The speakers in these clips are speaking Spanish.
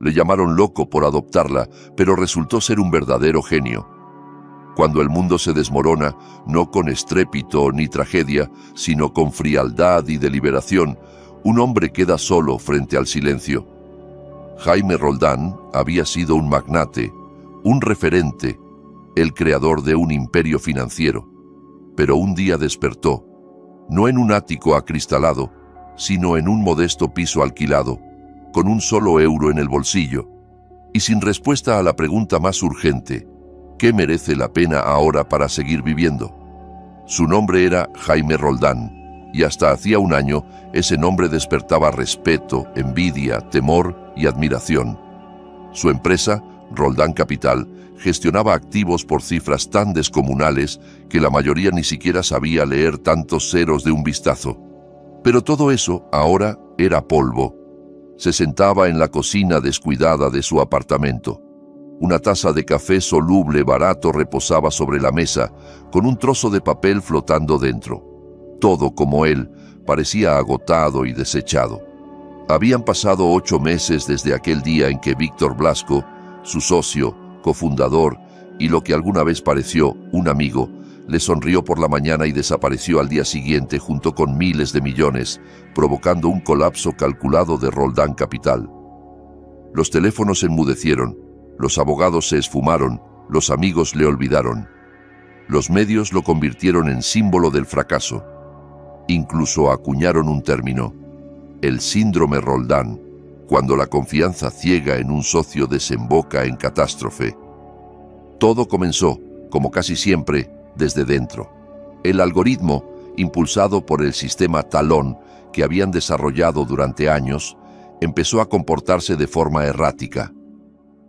Le llamaron loco por adoptarla, pero resultó ser un verdadero genio. Cuando el mundo se desmorona, no con estrépito ni tragedia, sino con frialdad y deliberación, un hombre queda solo frente al silencio. Jaime Roldán había sido un magnate, un referente, el creador de un imperio financiero. Pero un día despertó, no en un ático acristalado, sino en un modesto piso alquilado, con un solo euro en el bolsillo, y sin respuesta a la pregunta más urgente: ¿qué merece la pena ahora para seguir viviendo? Su nombre era Jaime Roldán, y hasta hacía un año ese nombre despertaba respeto, envidia, temor y admiración. Su empresa, Roldán Capital, gestionaba activos por cifras tan descomunales que la mayoría ni siquiera sabía leer tantos ceros de un vistazo. Pero todo eso ahora era polvo. Se sentaba en la cocina descuidada de su apartamento. Una taza de café soluble barato reposaba sobre la mesa, con un trozo de papel flotando dentro. Todo, como él, parecía agotado y desechado. Habían pasado 8 meses desde aquel día en que Víctor Blasco, su socio, cofundador y lo que alguna vez pareció un amigo, le sonrió por la mañana y desapareció al día siguiente junto con miles de millones, provocando un colapso calculado de Roldán Capital. Los teléfonos enmudecieron, los abogados se esfumaron, los amigos le olvidaron. Los medios lo convirtieron en símbolo del fracaso. Incluso acuñaron un término: el síndrome Roldán, cuando la confianza ciega en un socio desemboca en catástrofe. Todo comenzó, como casi siempre, desde dentro. El algoritmo, impulsado por el sistema Talón que habían desarrollado durante años, empezó a comportarse de forma errática.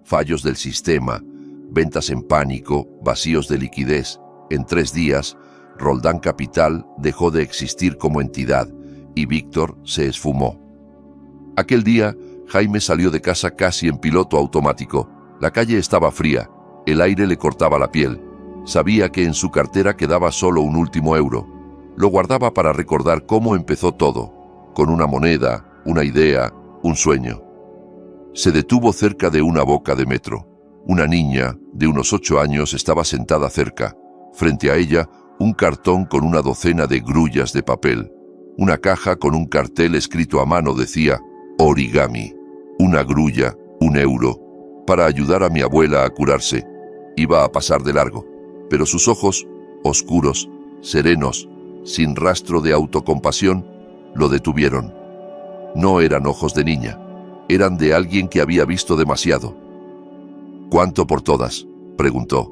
Fallos del sistema, ventas en pánico, vacíos de liquidez. En 3 días, Roldán Capital dejó de existir como entidad y Víctor se esfumó. Aquel día, Jaime salió de casa casi en piloto automático. La calle estaba fría, el aire le cortaba la piel. Sabía que en su cartera quedaba solo un último euro. Lo guardaba para recordar cómo empezó todo, con una moneda, una idea, un sueño. Se detuvo cerca de una boca de metro. Una niña, de unos 8 años, estaba sentada cerca. Frente a ella, un cartón con una docena de grullas de papel. Una caja con un cartel escrito a mano decía: origami. Una grulla, 1 euro, para ayudar a mi abuela a curarse. Iba a pasar de largo, pero sus ojos, oscuros, serenos, sin rastro de autocompasión, lo detuvieron. No eran ojos de niña, eran de alguien que había visto demasiado. ¿Cuánto por todas?, preguntó.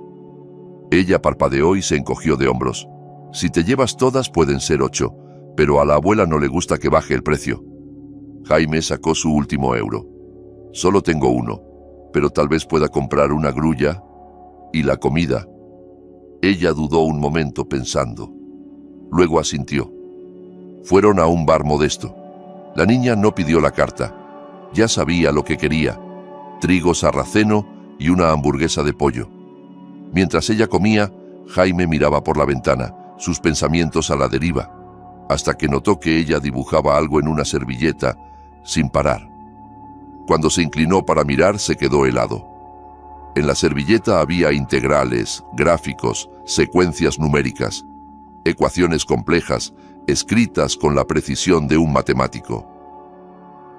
Ella parpadeó y se encogió de hombros. Si te llevas todas pueden ser 8, pero a la abuela no le gusta que baje el precio. Jaime sacó su último euro. Solo tengo 1, pero tal vez pueda comprar una grulla y la comida. Ella dudó un momento pensando. Luego asintió. Fueron a un bar modesto. La niña no pidió la carta. Ya sabía lo que quería: trigo sarraceno y una hamburguesa de pollo. Mientras ella comía, Jaime miraba por la ventana, sus pensamientos a la deriva, hasta que notó que ella dibujaba algo en una servilleta, sin parar. Cuando se inclinó para mirar, se quedó helado. En la servilleta había integrales, gráficos, secuencias numéricas, ecuaciones complejas, escritas con la precisión de un matemático.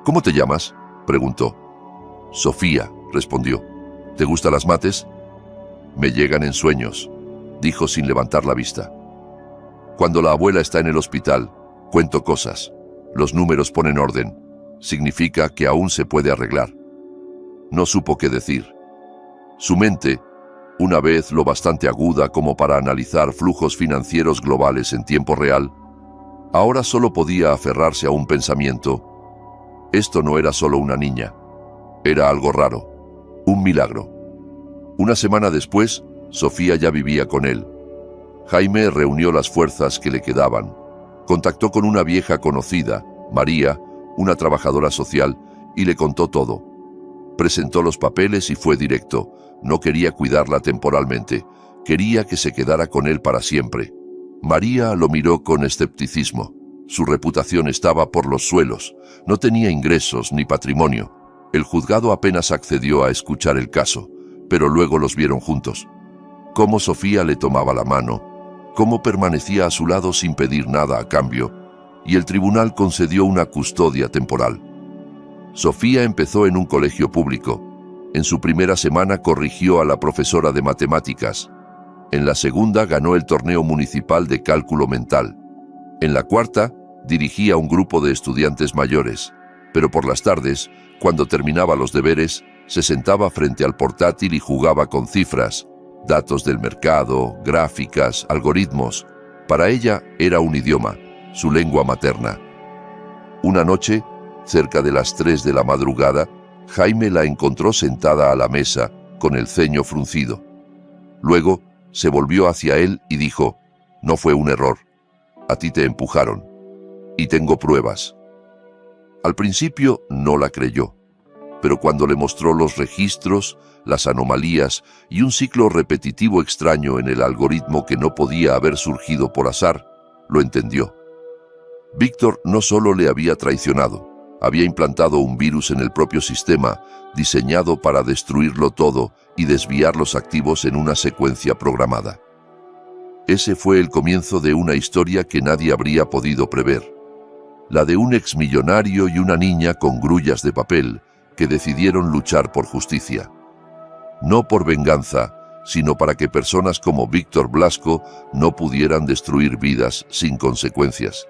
¿Cómo te llamas?, preguntó. Sofía, respondió. ¿Te gustan las mates? Me llegan en sueños, dijo sin levantar la vista. Cuando la abuela está en el hospital, cuento cosas. Los números ponen orden. Significa que aún se puede arreglar. No supo qué decir. Su mente, una vez lo bastante aguda como para analizar flujos financieros globales en tiempo real, ahora solo podía aferrarse a un pensamiento. Esto no era solo una niña. Era algo raro. Un milagro. Una semana después, Sofía ya vivía con él. Jaime reunió las fuerzas que le quedaban. Contactó con una vieja conocida, María, una trabajadora social, y le contó todo. Presentó los papeles y fue directo. No quería cuidarla temporalmente. Quería que se quedara con él para siempre. María lo miró con escepticismo. Su reputación estaba por los suelos. No tenía ingresos ni patrimonio. El juzgado apenas accedió a escuchar el caso, pero luego los vieron juntos. Cómo Sofía le tomaba la mano, cómo permanecía a su lado sin pedir nada a cambio, y el tribunal concedió una custodia temporal. Sofía empezó en un colegio público. En su primera semana corrigió a la profesora de matemáticas. En la segunda ganó el torneo municipal de cálculo mental. En la cuarta dirigía un grupo de estudiantes mayores, pero por las tardes, cuando terminaba los deberes, se sentaba frente al portátil y jugaba con cifras, datos del mercado, gráficas, algoritmos. Para ella era un idioma, su lengua materna. Una noche, cerca de las 3 de la madrugada, Jaime la encontró sentada a la mesa, con el ceño fruncido. Luego, se volvió hacia él y dijo: «No fue un error. A ti te empujaron. Y tengo pruebas». Al principio no la creyó, pero cuando le mostró los registros, las anomalías y un ciclo repetitivo extraño en el algoritmo que no podía haber surgido por azar, lo entendió. Víctor no solo le había traicionado, había implantado un virus en el propio sistema, diseñado para destruirlo todo y desviar los activos en una secuencia programada. Ese fue el comienzo de una historia que nadie habría podido prever. La de un exmillonario y una niña con grullas de papel que decidieron luchar por justicia. No por venganza, sino para que personas como Víctor Blasco no pudieran destruir vidas sin consecuencias.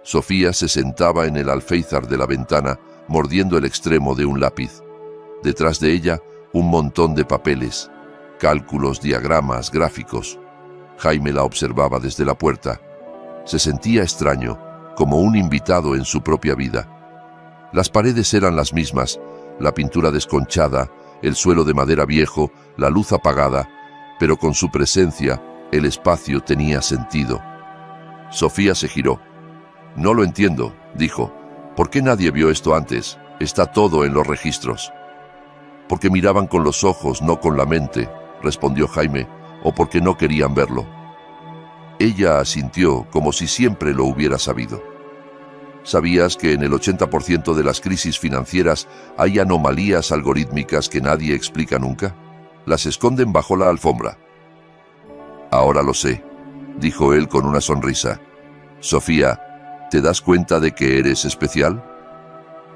Sofía se sentaba en el alféizar de la ventana, mordiendo el extremo de un lápiz. Detrás de ella, un montón de papeles, cálculos, diagramas, gráficos. Jaime la observaba desde la puerta. Se sentía extraño, como un invitado en su propia vida. Las paredes eran las mismas, la pintura desconchada, el suelo de madera viejo, la luz apagada, pero con su presencia, el espacio tenía sentido. Sofía se giró. «No lo entiendo», dijo. «¿Por qué nadie vio esto antes? Está todo en los registros». «Porque miraban con los ojos, no con la mente», respondió Jaime, «o porque no querían verlo». Ella asintió como si siempre lo hubiera sabido. ¿Sabías que en el 80% de las crisis financieras hay anomalías algorítmicas que nadie explica nunca? Las esconden bajo la alfombra. «Ahora lo sé», dijo él con una sonrisa. «Sofía, ¿te das cuenta de que eres especial?»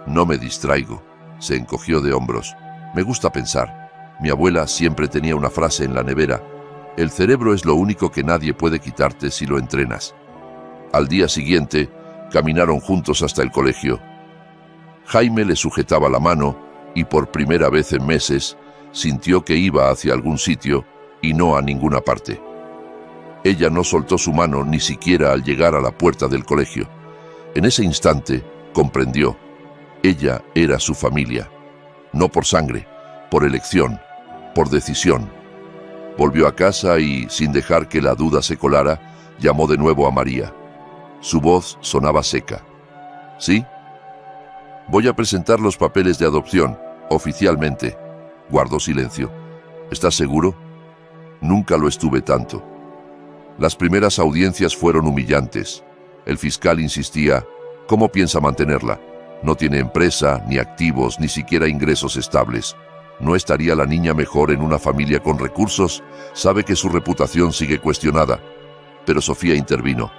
«No me distraigo», se encogió de hombros. «Me gusta pensar. Mi abuela siempre tenía una frase en la nevera: el cerebro es lo único que nadie puede quitarte si lo entrenas». Al día siguiente, caminaron juntos hasta el colegio. Jaime le sujetaba la mano y por primera vez en meses sintió que iba hacia algún sitio y no a ninguna parte. Ella no soltó su mano ni siquiera al llegar a la puerta del colegio. En ese instante comprendió. Ella era su familia. No por sangre, por elección, por decisión. Volvió a casa y, sin dejar que la duda se colara, llamó de nuevo a María. Su voz sonaba seca. «¿Sí? Voy a presentar los papeles de adopción, oficialmente». Guardó silencio. «¿Estás seguro?» «Nunca lo estuve tanto». Las primeras audiencias fueron humillantes. El fiscal insistía: «¿Cómo piensa mantenerla? No tiene empresa, ni activos, ni siquiera ingresos estables. ¿No estaría la niña mejor en una familia con recursos? Sabe que su reputación sigue cuestionada». Pero Sofía intervino,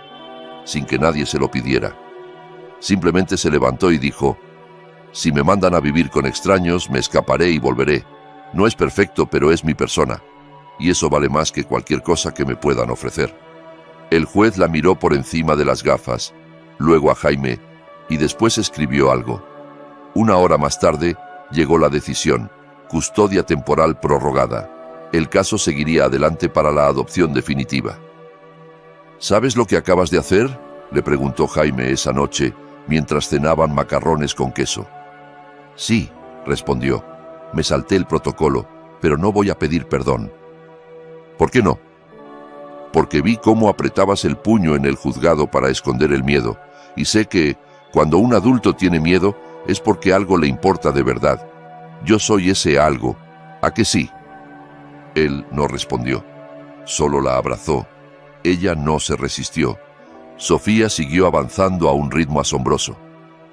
sin que nadie se lo pidiera. Simplemente se levantó y dijo: «Si me mandan a vivir con extraños, me escaparé y volveré. No es perfecto, pero es mi persona. Y eso vale más que cualquier cosa que me puedan ofrecer». El juez la miró por encima de las gafas, luego a Jaime, y después escribió algo. Una hora más tarde, llegó la decisión: custodia temporal prorrogada. El caso seguiría adelante para la adopción definitiva. «¿Sabes lo que acabas de hacer?», le preguntó Jaime esa noche, mientras cenaban macarrones con queso. «Sí», respondió. «Me salté el protocolo, pero no voy a pedir perdón». «¿Por qué no?» «Porque vi cómo apretabas el puño en el juzgado para esconder el miedo, y sé que, cuando un adulto tiene miedo, es porque algo le importa de verdad. Yo soy ese algo. ¿A que sí?». Él no respondió. Solo la abrazó. Ella no se resistió. Sofía siguió avanzando a un ritmo asombroso.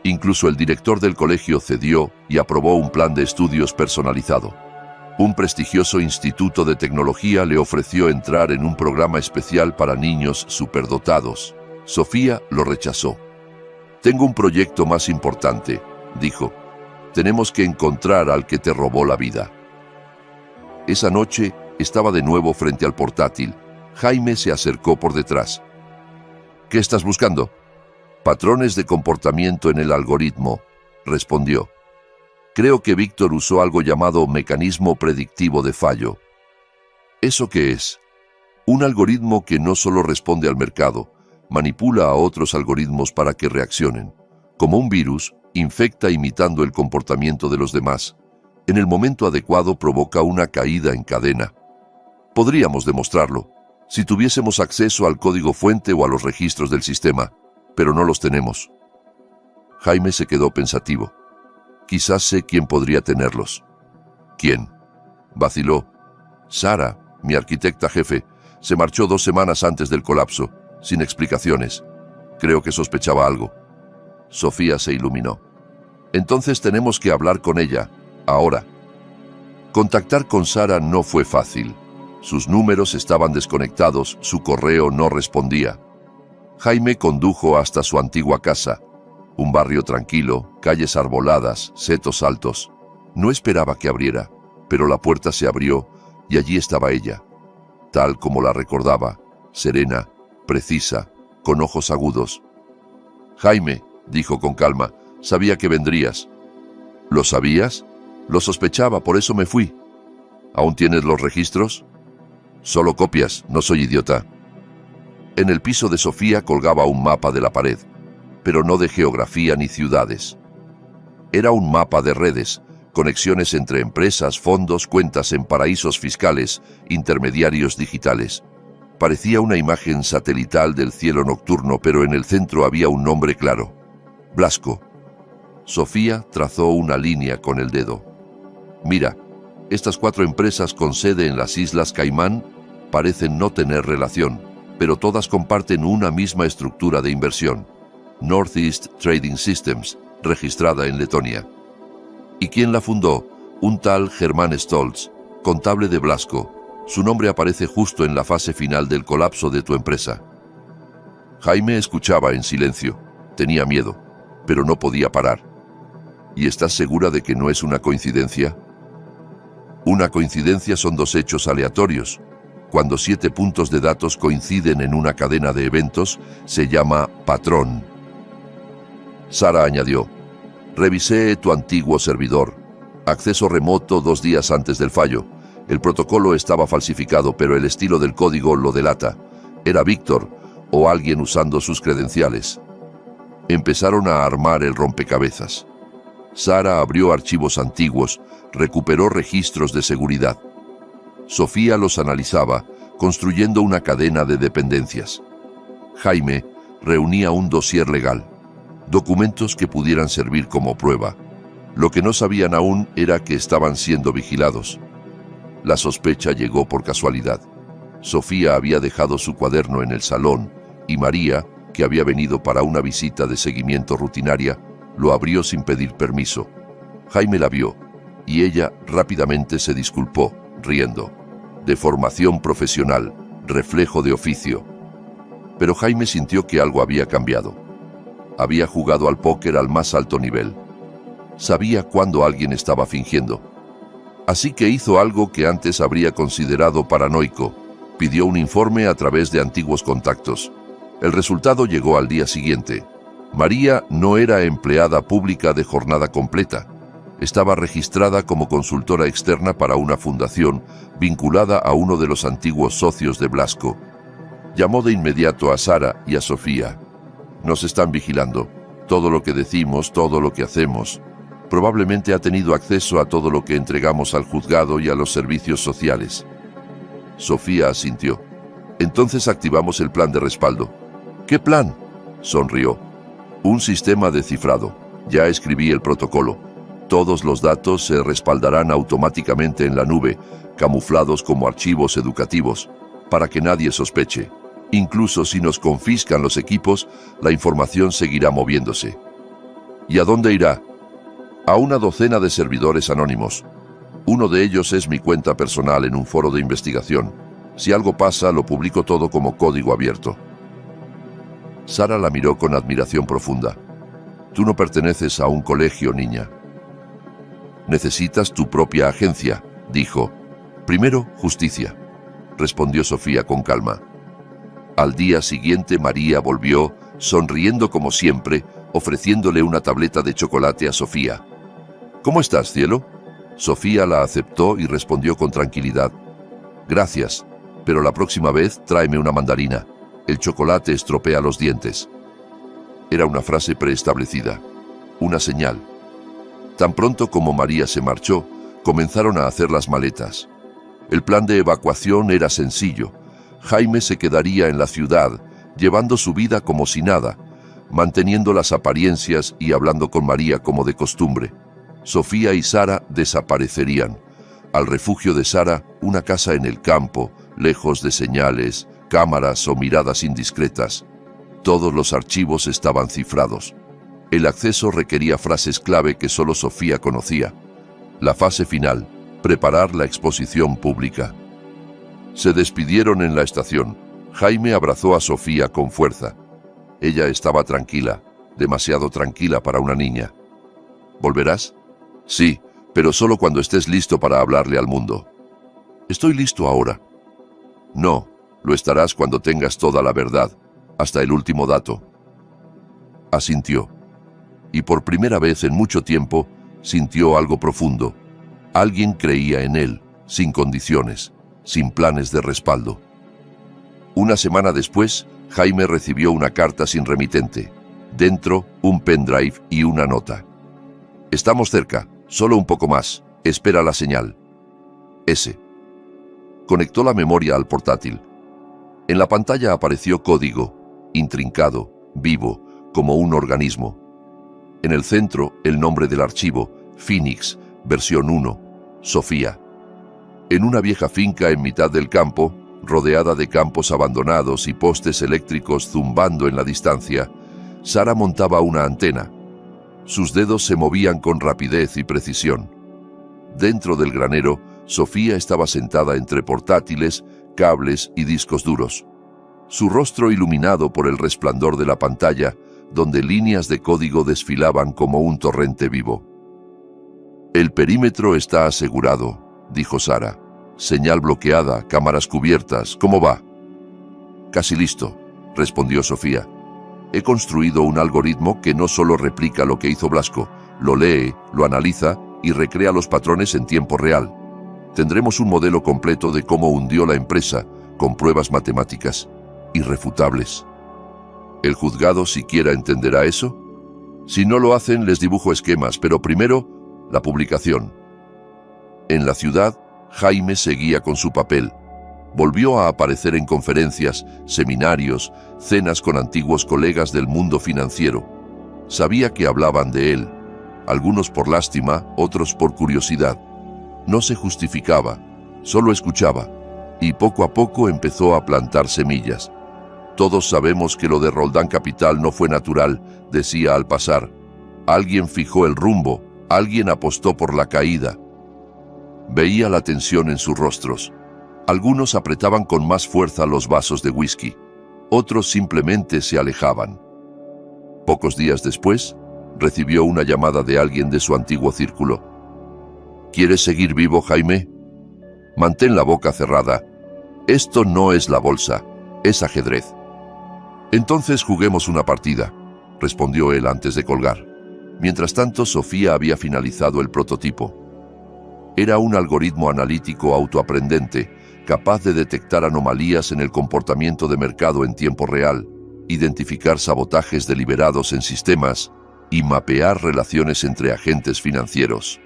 Incluso el director del colegio cedió y aprobó un plan de estudios personalizado. Un prestigioso instituto de tecnología le ofreció entrar en un programa especial para niños superdotados. Sofía lo rechazó. «Tengo un proyecto más importante», dijo. «Tenemos que encontrar al que te robó la vida». Esa noche estaba de nuevo frente al portátil. Jaime se acercó por detrás. «¿Qué estás buscando?» «Patrones de comportamiento en el algoritmo», respondió. «Creo que Víctor usó algo llamado mecanismo predictivo de fallo». ¿Eso qué es? Un algoritmo que no solo responde al mercado, manipula a otros algoritmos para que reaccionen. Como un virus, infecta imitando el comportamiento de los demás. En el momento adecuado provoca una caída en cadena. Podríamos demostrarlo, si tuviésemos acceso al código fuente o a los registros del sistema, pero no los tenemos. Jaime se quedó pensativo. Quizás sé quién podría tenerlos. ¿Quién? Vaciló. Sara, mi arquitecta jefe, se marchó 2 semanas antes del colapso, sin explicaciones. Creo que sospechaba algo. Sofía se iluminó. Entonces tenemos que hablar con ella, ahora. Contactar con Sara no fue fácil. Sus números estaban desconectados, su correo no respondía. Jaime condujo hasta su antigua casa. Un barrio tranquilo, calles arboladas, setos altos. No esperaba que abriera, pero la puerta se abrió y allí estaba ella, tal como la recordaba, serena, precisa, con ojos agudos. «Jaime», dijo con calma, «sabía que vendrías». «¿Lo sabías?» «Lo sospechaba, por eso me fui». «¿Aún tienes los registros?» «Solo copias, no soy idiota». En el piso de Sofía colgaba un mapa de la pared, pero no de geografía ni ciudades. Era un mapa de redes, conexiones entre empresas, fondos, cuentas en paraísos fiscales, intermediarios digitales. Parecía una imagen satelital del cielo nocturno, pero en el centro había un nombre claro: Blasco. Sofía trazó una línea con el dedo. «Mira, estas 4 empresas con sede en las Islas Caimán parecen no tener relación, pero todas comparten una misma estructura de inversión. Northeast Trading Systems, registrada en Letonia. ¿Y quién la fundó? Un tal Germán Stolz, contable de Blasco. Su nombre aparece justo en la fase final del colapso de tu empresa». Jaime escuchaba en silencio. Tenía miedo, pero no podía parar. «¿Y estás segura de que no es una coincidencia?» Una coincidencia son 2 hechos aleatorios. Cuando 7 puntos de datos coinciden en una cadena de eventos, se llama patrón. Sara añadió: «Revisé tu antiguo servidor. Acceso remoto 2 días antes del fallo. El protocolo estaba falsificado, pero el estilo del código lo delata. Era Víctor o alguien usando sus credenciales». Empezaron a armar el rompecabezas. Sara abrió archivos antiguos, recuperó registros de seguridad. Sofía los analizaba, construyendo una cadena de dependencias. Jaime reunía un dossier legal, documentos que pudieran servir como prueba. Lo que no sabían aún era que estaban siendo vigilados. La sospecha llegó por casualidad. Sofía había dejado su cuaderno en el salón y María, que había venido para una visita de seguimiento rutinaria, lo abrió sin pedir permiso. Jaime la vio y ella rápidamente se disculpó, riendo. Deformación profesional, reflejo de oficio. Pero Jaime sintió que algo había cambiado. Había jugado al póker al más alto nivel. Sabía cuándo alguien estaba fingiendo. Así que hizo algo que antes habría considerado paranoico. Pidió un informe a través de antiguos contactos. El resultado llegó al día siguiente. María no era empleada pública de jornada completa. Estaba registrada como consultora externa para una fundación vinculada a uno de los antiguos socios de Blasco. Llamó de inmediato a Sara y a Sofía. «Nos están vigilando. Todo lo que decimos, todo lo que hacemos. Probablemente ha tenido acceso a todo lo que entregamos al juzgado y a los servicios sociales». Sofía asintió. «Entonces activamos el plan de respaldo». «¿Qué plan?», sonrió. «Un sistema de cifrado. Ya escribí el protocolo. Todos los datos se respaldarán automáticamente en la nube, camuflados como archivos educativos, para que nadie sospeche. Incluso si nos confiscan los equipos, la información seguirá moviéndose». ¿Y a dónde irá? A una docena de servidores anónimos. Uno de ellos es mi cuenta personal en un foro de investigación. Si algo pasa, lo publico todo como código abierto. Sara la miró con admiración profunda. Tú no perteneces a un colegio, niña. Necesitas tu propia agencia, dijo. Primero, justicia, respondió Sofía con calma. Al día siguiente María volvió, sonriendo como siempre, ofreciéndole una tableta de chocolate a Sofía. ¿Cómo estás, cielo? Sofía la aceptó y respondió con tranquilidad. Gracias, pero la próxima vez tráeme una mandarina. El chocolate estropea los dientes. Era una frase preestablecida, una señal. Tan pronto como María se marchó, comenzaron a hacer las maletas. El plan de evacuación era sencillo. Jaime se quedaría en la ciudad, llevando su vida como si nada, manteniendo las apariencias y hablando con María como de costumbre. Sofía y Sara desaparecerían. Al refugio de Sara, una casa en el campo, lejos de señales, cámaras o miradas indiscretas. Todos los archivos estaban cifrados. El acceso requería frases clave que solo Sofía conocía. La fase final, preparar la exposición pública. Se despidieron en la estación. Jaime abrazó a Sofía con fuerza. Ella estaba tranquila, demasiado tranquila para una niña. ¿Volverás? Sí, pero solo cuando estés listo para hablarle al mundo. Estoy listo ahora. No, lo estarás cuando tengas toda la verdad, hasta el último dato. Asintió. Y por primera vez en mucho tiempo, sintió algo profundo. Alguien creía en él, sin condiciones, sin planes de respaldo. Una semana después, Jaime recibió una carta sin remitente. Dentro, un pendrive y una nota. Estamos cerca, solo un poco más. Espera la señal. S. Conectó la memoria al portátil. En la pantalla apareció código, intrincado, vivo, como un organismo. En el centro, el nombre del archivo, Phoenix, versión 1, Sofía. En una vieja finca en mitad del campo, rodeada de campos abandonados y postes eléctricos zumbando en la distancia, Sara montaba una antena. Sus dedos se movían con rapidez y precisión. Dentro del granero, Sofía estaba sentada entre portátiles, cables y discos duros. Su rostro iluminado por el resplandor de la pantalla, donde líneas de código desfilaban como un torrente vivo. El perímetro está asegurado, dijo Sara. Señal bloqueada, cámaras cubiertas, ¿cómo va? Casi listo, respondió Sofía. He construido un algoritmo que no solo replica lo que hizo Blasco, lo lee, lo analiza y recrea los patrones en tiempo real. Tendremos un modelo completo de cómo hundió la empresa, con pruebas matemáticas irrefutables. ¿El juzgado siquiera entenderá eso? Si no lo hacen, les dibujo esquemas, pero primero, la publicación. En la ciudad, Jaime seguía con su papel. Volvió a aparecer en conferencias, seminarios, cenas con antiguos colegas del mundo financiero. Sabía que hablaban de él, algunos por lástima, otros por curiosidad. No se justificaba, solo escuchaba, y poco a poco empezó a plantar semillas. Todos sabemos que lo de Roldán Capital no fue natural, decía al pasar. Alguien fijó el rumbo, alguien apostó por la caída. Veía la tensión en sus rostros. Algunos apretaban con más fuerza los vasos de whisky, otros simplemente se alejaban. Pocos días después, recibió una llamada de alguien de su antiguo círculo. ¿Quieres seguir vivo, Jaime? Mantén la boca cerrada. Esto no es la bolsa, es ajedrez. Entonces juguemos una partida, respondió él antes de colgar. Mientras tanto, Sofía había finalizado el prototipo. Era un algoritmo analítico autoaprendente, capaz de detectar anomalías en el comportamiento de mercado en tiempo real, identificar sabotajes deliberados en sistemas y mapear relaciones entre agentes financieros.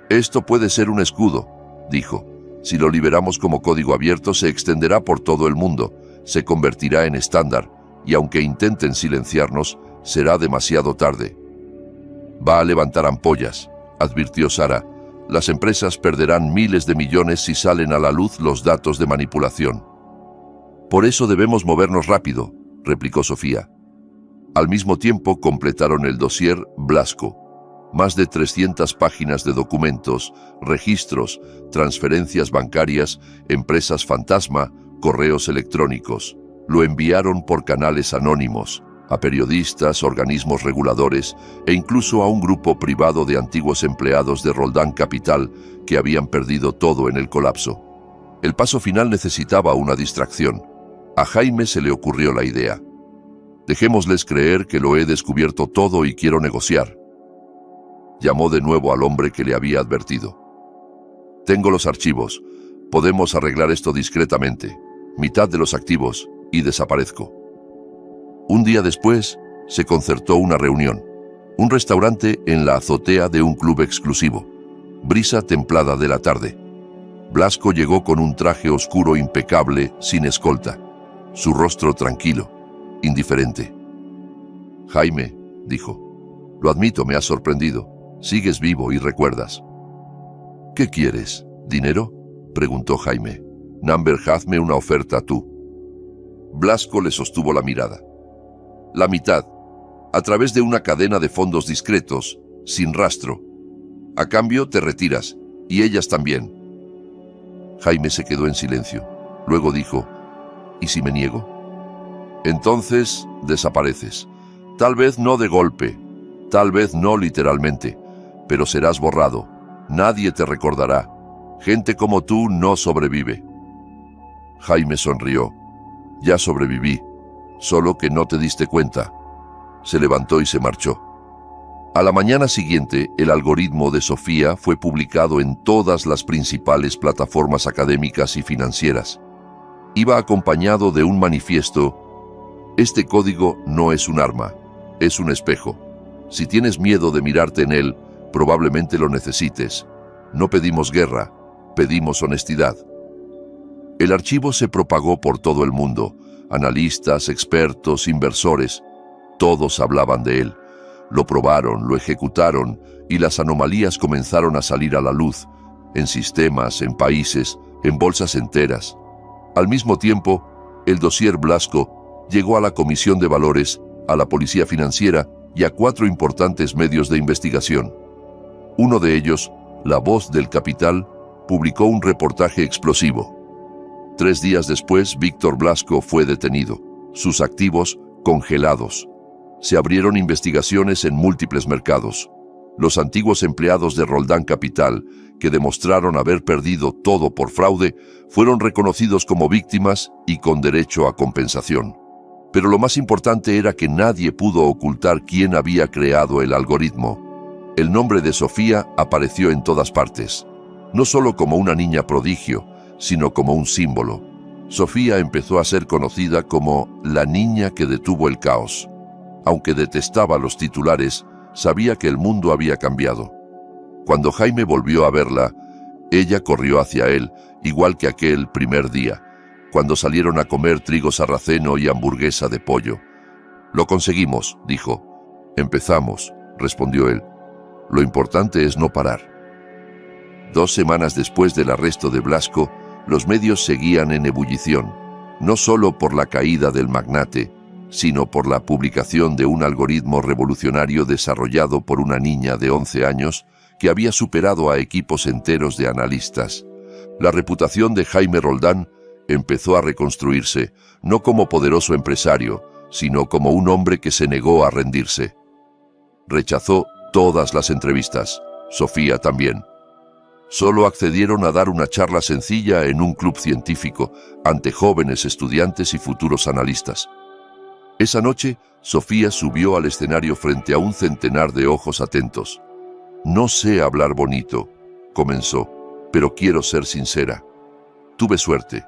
Esto puede ser un escudo, dijo. Si lo liberamos como código abierto, se extenderá por todo el mundo, se convertirá en estándar, y aunque intenten silenciarnos, será demasiado tarde. Va a levantar ampollas, advirtió Sara. Las empresas perderán miles de millones si salen a la luz los datos de manipulación. Por eso debemos movernos rápido, replicó Sofía. Al mismo tiempo completaron el dossier Blasco. Más de 300 páginas de documentos, registros, transferencias bancarias, empresas fantasma, correos electrónicos. Lo enviaron por canales anónimos, a periodistas, organismos reguladores e incluso a un grupo privado de antiguos empleados de Roldán Capital que habían perdido todo en el colapso. El paso final necesitaba una distracción. A Jaime se le ocurrió la idea. Dejémosles creer que lo he descubierto todo y quiero negociar. Llamó de nuevo al hombre que le había advertido. Tengo los archivos. Podemos arreglar esto discretamente. Mitad de los activos y desaparezco. Un día después, se concertó una reunión. Un restaurante en la azotea de un club exclusivo. Brisa templada de la tarde. Blasco llegó con un traje oscuro impecable, sin escolta. Su rostro tranquilo, indiferente. Jaime, dijo, lo admito, me has sorprendido. Sigues vivo y recuerdas. ¿Qué quieres? ¿Dinero? Preguntó Jaime. Number, hazme una oferta tú. Blasco le sostuvo la mirada. La mitad, a través de una cadena de fondos discretos, sin rastro. A cambio te retiras, y ellas también. Jaime se quedó en silencio. Luego dijo, ¿y si me niego? Entonces desapareces. Tal vez no de golpe, tal vez no literalmente, pero serás borrado. Nadie te recordará. Gente como tú no sobrevive. Jaime sonrió. Ya sobreviví, solo que no te diste cuenta. Se levantó y se marchó. A la mañana siguiente, el algoritmo de Sofía fue publicado en todas las principales plataformas académicas y financieras. Iba acompañado de un manifiesto. Este código no es un arma, es un espejo. Si tienes miedo de mirarte en él, probablemente lo necesites. No pedimos guerra, pedimos honestidad. El archivo se propagó por todo el mundo. Analistas, expertos, inversores, todos hablaban de él. Lo probaron, lo ejecutaron y las anomalías comenzaron a salir a la luz, en sistemas, en países, en bolsas enteras. Al mismo tiempo, el dossier Blasco llegó a la Comisión de Valores, a la Policía Financiera y a 4 importantes medios de investigación. Uno de ellos, La Voz del Capital, publicó un reportaje explosivo. 3 días después, Víctor Blasco fue detenido, sus activos congelados. Se abrieron investigaciones en múltiples mercados. Los antiguos empleados de Roldán Capital, que demostraron haber perdido todo por fraude, fueron reconocidos como víctimas y con derecho a compensación. Pero lo más importante era que nadie pudo ocultar quién había creado el algoritmo. El nombre de Sofía apareció en todas partes, no solo como una niña prodigio, sino como un símbolo. Sofía empezó a ser conocida como la niña que detuvo el caos. Aunque detestaba los titulares, sabía que el mundo había cambiado. Cuando Jaime volvió a verla, ella corrió hacia él, igual que aquel primer día, cuando salieron a comer trigo sarraceno y hamburguesa de pollo. Lo conseguimos, dijo. Empezamos, respondió él. Lo importante es no parar. 2 semanas después del arresto de Blasco, los medios seguían en ebullición, no solo por la caída del magnate, sino por la publicación de un algoritmo revolucionario desarrollado por una niña de 11 años que había superado a equipos enteros de analistas. La reputación de Jaime Roldán empezó a reconstruirse, no como poderoso empresario, sino como un hombre que se negó a rendirse. Rechazó todas las entrevistas, Sofía también. Solo accedieron a dar una charla sencilla en un club científico ante jóvenes estudiantes y futuros analistas. Esa noche, Sofía subió al escenario frente a un centenar de ojos atentos. No sé hablar bonito, comenzó, pero quiero ser sincera. Tuve suerte.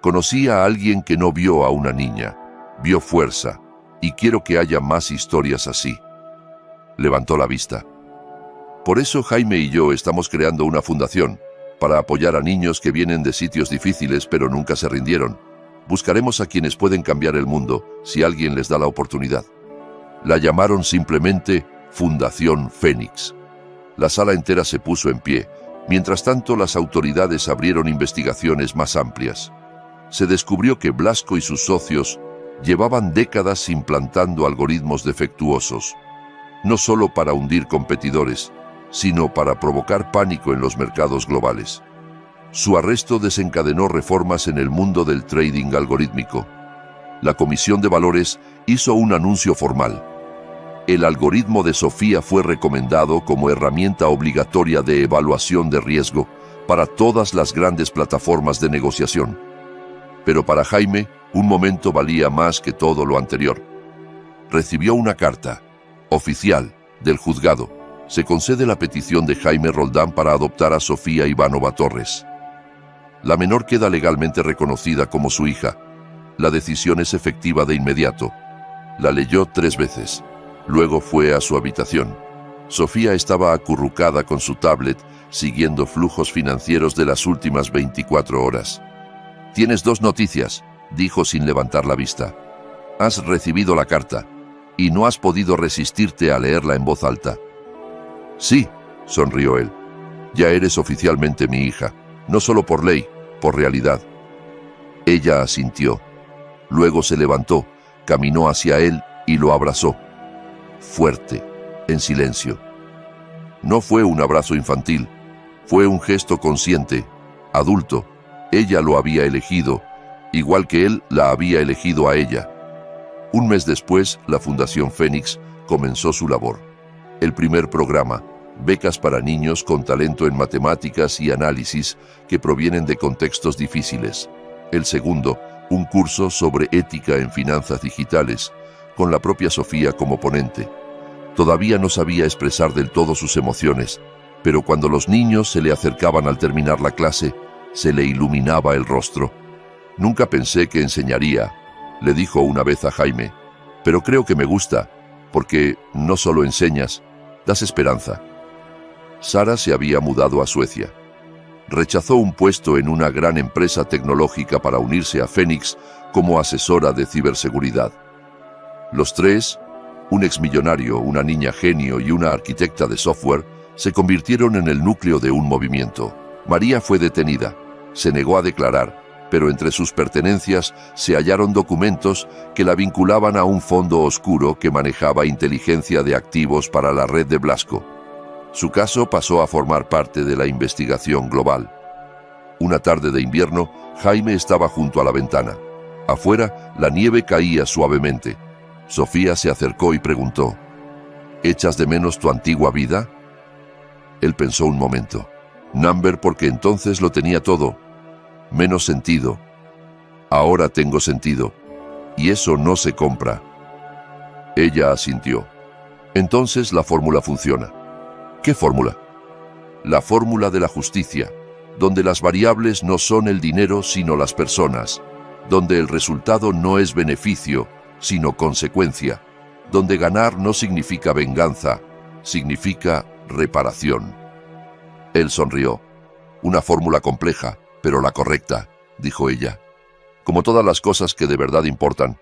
Conocí a alguien que no vio a una niña, vio fuerza, y quiero que haya más historias así. Levantó la vista. Por eso Jaime y yo estamos creando una fundación, para apoyar a niños que vienen de sitios difíciles pero nunca se rindieron. Buscaremos a quienes pueden cambiar el mundo, si alguien les da la oportunidad. La llamaron simplemente Fundación Fénix. La sala entera se puso en pie. Mientras tanto, las autoridades abrieron investigaciones más amplias. Se descubrió que Blasco y sus socios Llevaban décadas implantando algoritmos defectuosos, no solo para hundir competidores, sino para provocar pánico en los mercados globales. Su arresto desencadenó reformas en el mundo del trading algorítmico. La Comisión de Valores hizo un anuncio formal. El algoritmo de Sofía fue recomendado como herramienta obligatoria de evaluación de riesgo para todas las grandes plataformas de negociación. Pero para Jaime, un momento valía más que todo lo anterior. Recibió una carta oficial del juzgado. Se concede la petición de Jaime Roldán para adoptar a Sofía Ivanova Torres. La menor queda legalmente reconocida como su hija. La decisión es efectiva de inmediato. La leyó 3 veces. Luego fue a su habitación. Sofía estaba acurrucada con su tablet, siguiendo flujos financieros de las últimas 24 horas. «Tienes 2 noticias», dijo sin levantar la vista. «Has recibido la carta, y no has podido resistirte a leerla en voz alta». «Sí», sonrió él. «Ya eres oficialmente mi hija, no solo por ley, por realidad». Ella asintió. Luego se levantó, caminó hacia él y lo abrazó. Fuerte, en silencio. No fue un abrazo infantil, fue un gesto consciente, adulto. Ella lo había elegido, igual que él la había elegido a ella. Un mes después, la Fundación Fénix comenzó su labor. El primer programa, becas para niños con talento en matemáticas y análisis que provienen de contextos difíciles. El segundo, un curso sobre ética en finanzas digitales, con la propia Sofía como ponente. Todavía no sabía expresar del todo sus emociones, pero cuando los niños se le acercaban al terminar la clase, se le iluminaba el rostro. «Nunca pensé que enseñaría», le dijo una vez a Jaime, «pero creo que me gusta, porque no solo enseñas, das esperanza». Sara se había mudado a Suecia. Rechazó un puesto en una gran empresa tecnológica para unirse a Fénix como asesora de ciberseguridad. Los 3, un exmillonario, una niña genio y una arquitecta de software, se convirtieron en el núcleo de un movimiento. María fue detenida. Se negó a declarar, pero entre sus pertenencias se hallaron documentos que la vinculaban a un fondo oscuro que manejaba inteligencia de activos para la red de Blasco. Su caso pasó a formar parte de la investigación global. Una tarde de invierno, Jaime estaba junto a la ventana. Afuera, la nieve caía suavemente. Sofía se acercó y preguntó, «¿Echas de menos tu antigua vida?» Él pensó un momento. Number, porque entonces lo tenía todo. Menos sentido. Ahora tengo sentido. Y eso no se compra. Ella asintió. Entonces la fórmula funciona. ¿Qué fórmula? La fórmula de la justicia, donde las variables no son el dinero sino las personas, donde el resultado no es beneficio, sino consecuencia, donde ganar no significa venganza, significa reparación. Él sonrió. Una fórmula compleja, pero la correcta, dijo ella. Como todas las cosas que de verdad importan,